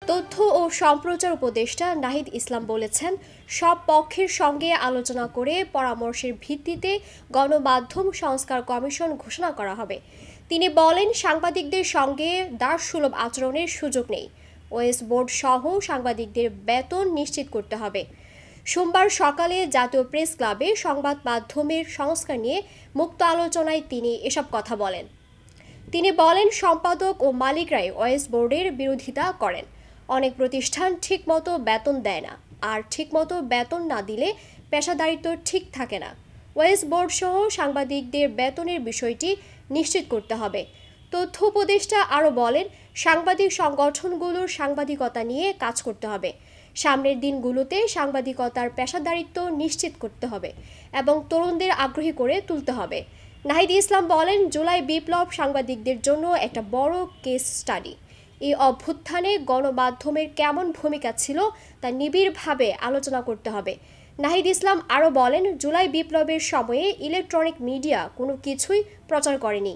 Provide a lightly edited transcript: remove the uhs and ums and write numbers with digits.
তথ্য ও সম্প্রচার উপদেষ্টা নাহিদ ইসলাম বলেছেন, সব পক্ষের সঙ্গে আলোচনা করে পরামর্শের ভিত্তিতে গণমাধ্যম সংস্কার কমিশন ঘোষণা করা হবে। তিনি বলেন, সাংবাদিকদের সঙ্গে দাসসুলভ আচরণের সুযোগ নেই। ওয়েস বোর্ড সহ সাংবাদিকদের বেতন নিশ্চিত করতে হবে। সোমবার সকালে জাতীয় প্রেস ক্লাবে সংবাদ মাধ্যমের সংস্কার নিয়ে মুক্ত আলোচনায় তিনি এসব কথা বলেন। তিনি বলেন, সম্পাদক ও মালিকরাই ওয়েস বোর্ডের বিরোধিতা করেন। অনেক প্রতিষ্ঠান ঠিকমতো বেতন দেয় না, আর ঠিকমতো বেতন না দিলে পেশাদারিত্ব ঠিক থাকে না। ওয়েস বোর্ড সহ সাংবাদিকদের বেতনের বিষয়টি নিশ্চিত করতে হবে। তথ্য উপদেষ্টা আরও বলেন, সাংবাদিক সংগঠনগুলোর সাংবাদিকতা নিয়ে কাজ করতে হবে। সামনের দিনগুলোতে সাংবাদিকতার পেশাদারিত্ব নিশ্চিত করতে হবে এবং তরুণদের আগ্রহী করে তুলতে হবে। নাহিদ ইসলাম বলেন, জুলাই বিপ্লব সাংবাদিকদের জন্য একটা বড় কেস স্টাডি। এই অভ্যুত্থানে গণমাধ্যমের কেমন ভূমিকা ছিল তা নিবিড়ভাবে আলোচনা করতে হবে। নাহিদ ইসলাম আরও বলেন, জুলাই বিপ্লবের সময়ে ইলেকট্রনিক মিডিয়া কোনো কিছুই প্রচার করেনি।